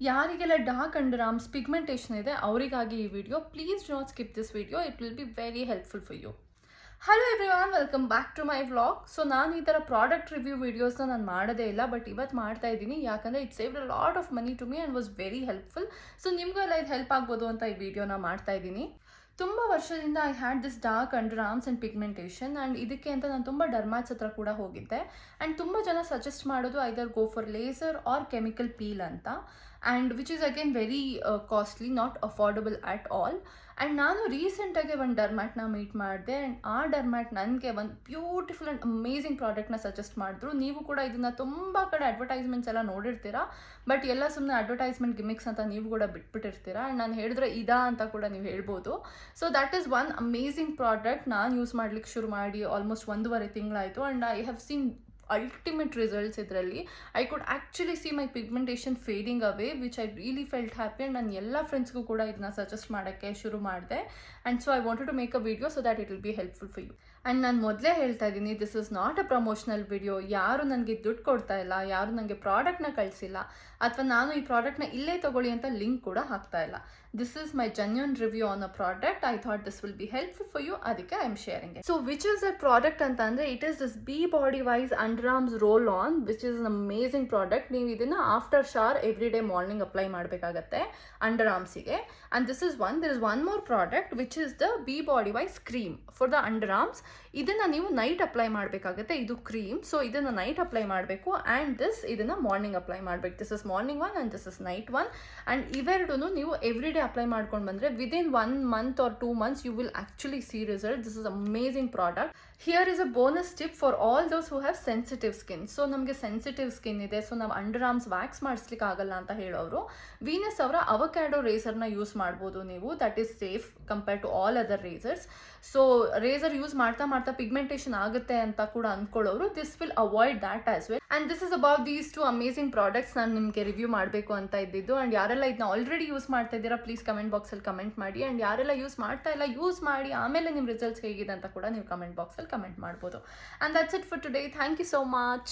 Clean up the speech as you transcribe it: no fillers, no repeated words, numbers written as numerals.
ಯಾರಿಗೆಲ್ಲ dark under arms pigmentation ಇದೆ ಅವರಿಗಾಗಿ ಈ video. Please do not skip this video, it will be very helpful for you. Hello everyone, welcome back to my vlog. So ನಾನು ಈ ಥರ product review ವೀಡಿಯೋಸ್ನ ನಾನು ಮಾಡೋದೇ ಇಲ್ಲ, ಬಟ್ ಇವತ್ತು ಮಾಡ್ತಾ ಇದ್ದೀನಿ. ಯಾಕಂದರೆ it saved a lot of money to me and was very helpful. So ನಿಮಗೂ ಎಲ್ಲ ಇದು ಹೆಲ್ಪ್ ಆಗ್ಬೋದು ಅಂತ ಈ ವಿಡಿಯೋನ ಮಾಡ್ತಾ ಇದ್ದೀನಿ. ತುಂಬ ವರ್ಷದಿಂದ I had this dark under arms and pigmentation, and ಇದಕ್ಕೆ ಅಂತ ನಾನು ತುಂಬ ಡರ್ಮ್ಯಾಟ್ಸ್ ಹತ್ರ ಕೂಡ ಹೋಗಿದ್ದೆ. ಆ್ಯಂಡ್ ತುಂಬ ಜನ ಸಜೆಸ್ಟ್ ಮಾಡೋದು either go for laser or chemical peel ಅಂತ, and which is again very costly, not affordable at all. And ನಾನು ರೀಸೆಂಟಾಗಿ ಒಂದು ಡರ್ಮ್ಯಾಟ್ನ ಮೀಟ್ ಮಾಡಿದೆ, ಆ್ಯಂಡ್ ಆ ಡರ್ಮ್ಯಾಟ್ ನನಗೆ ಒಂದು ಬ್ಯೂಟಿಫುಲ್ ಆ್ಯಂಡ್ ಅಮೇಝಿಂಗ್ ಪ್ರಾಡಕ್ಟ್ನ ಸಜೆಸ್ಟ್ ಮಾಡಿದ್ರು. ನೀವು ಕೂಡ ಇದನ್ನು ತುಂಬ ಕಡೆ ಅಡ್ವರ್ಟೈಸ್ಮೆಂಟ್ಸ್ ಎಲ್ಲ ನೋಡಿರ್ತೀರಾ, ಬಟ್ ಎಲ್ಲ ಸುಮ್ಮನೆ ಅಡ್ವರ್ಟೈಸ್ಮೆಂಟ್ ಗಿಮಿಕ್ಸ್ ಅಂತ ನೀವು ಕೂಡ ಬಿಟ್ಬಿಟ್ಟಿರ್ತೀರಾ. ಆ್ಯಂಡ್ ನಾನು ಹೇಳಿದ್ರೆ ಇದಾ ಅಂತ ಕೂಡ ನೀವು ಹೇಳ್ಬೋದು. So that is one amazing product. ನಾನು ಯೂಸ್ ಮಾಡ್ಲಿಕ್ಕೆ ಶುರು ಮಾಡಿ ಆಲ್ಮೋಸ್ಟ್ 1.5 ತಿಂಗಳಾಯಿತು, and I have seen ultimate results ಇದರಲ್ಲಿ. I could actually see my pigmentation fading away, which I really felt happy. And ನಾನು ಎಲ್ಲ ಫ್ರೆಂಡ್ಸ್ಗೂ ಕೂಡ ಇದನ್ನ ಸಜೆಸ್ಟ್ ಮಾಡೋಕ್ಕೆ ಶುರು ಮಾಡಿದೆ. And so I wanted to make a video so that it will be helpful for you. And ನಾನು ಮೊದಲೇ ಹೇಳ್ತಾ ಇದ್ದೀನಿ, this is not a promotional video. ಯಾರು ನನಗೆ ದುಡ್ಡು ಕೊಡ್ತಾ ಇಲ್ಲ, ಯಾರು ನನಗೆ ಪ್ರಾಡಕ್ಟ್ನ ಕಳಿಸಿಲ್ಲ, ಅಥವಾ ನಾನು ಈ ಪ್ರಾಡಕ್ಟ್ನ ಇಲ್ಲೇ ತೊಗೊಳ್ಳಿ ಅಂತ ಲಿಂಕ್ ಕೂಡ ಹಾಕ್ತಾ ಇಲ್ಲ. This is my genuine review on a product. I thought this will be helpful for you, ಅದಕ್ಕೆ I am sharing it. So which is a product ಅಂತ ಅಂದರೆ, it is this be body wise under arms roll on, which is an amazing product. ನೀವು ಇದನ್ನು after shower every day morning apply ಮಾಡಬೇಕಾಗತ್ತೆ under ಆರ್ಮ್ಸಿಗೆ. And this is one. There is one more product which is the B body wise cream for the underarms. ಇದನ್ನು ನೀವು night apply ಮಾಡಬೇಕಾಗತ್ತೆ. ಇದು cream, so ಇದನ್ನು night apply ಮಾಡಬೇಕು. And ಇದನ್ನು morning apply ಮಾಡಬೇಕು. This is morning one and this is night one. And ಇವೆರಡೂ ನೀವು ಎವ್ರಿ ಡೇ ಅಪ್ಲೈ ಮಾಡ್ಕೊಂಡು ಬಂದರೆ within 1 month or 2 months you will actually see results. This is amazing product. Here is a bonus tip for all those who have sensitive skin. So ನಮಗೆ sensitive skin ಇದೆ, so ನಾವು under arms wax ಮಾಡಿಸ್ಲಿಕ್ಕೆ ಆಗಲ್ಲ ಅಂತ ಹೇಳೋರು Venus ಅವರ avocado ರೇಸರ್ನ use ಮಾಡ್ಬೋದು ನೀವು. That is safe compare to all other razors. So razor use ಮಾಡ್ತಾ ಮಾಡ್ತಾ ಪಿಗ್ಮೆಂಟೇಷನ್ ಆಗುತ್ತೆ ಅಂತ ಕೂಡ ಅಂದ್ಕೊಳ್ಳೋರು this will avoid that as well. And this is about these 2 amazing products ನಾನು ನಿಮಗೆ ರಿವ್ಯೂ ಮಾಡಬೇಕು ಅಂತ ಇದ್ದಿದ್ದು. ಆ್ಯಂಡ್ ಯಾರೆಲ್ಲ ಇದನ್ನ ಆಲ್ರೆಡಿ ಯೂಸ್ ಮಾಡ್ತಾ ಇದ್ದೀರಾ ಪ್ಲೀಸ್ ಕಮೆಂಟ್ ಬಾಕ್ಸಲ್ಲಿ ಕಮೆಂಟ್ ಮಾಡಿ. ಆ್ಯಂಡ್ ಯಾರೆಲ್ಲ ಯೂಸ್ ಮಾಡ್ತಾ ಇಲ್ಲ ಯೂಸ್ ಮಾಡಿ ಆಮೇಲೆ ನಿಮ್ಮ ರಿಸಲ್ಟ್ಸ್ ಹೇಗಿದೆ ಅಂತ ಕೂಡ ನೀವು ಕಮೆಂಟ್ ಬಾಕ್ಸಲ್ಲಿ ಕಮೆಂಟ್ ಮಾಡ್ಬೋದು. And that's it for today. Thank you so much.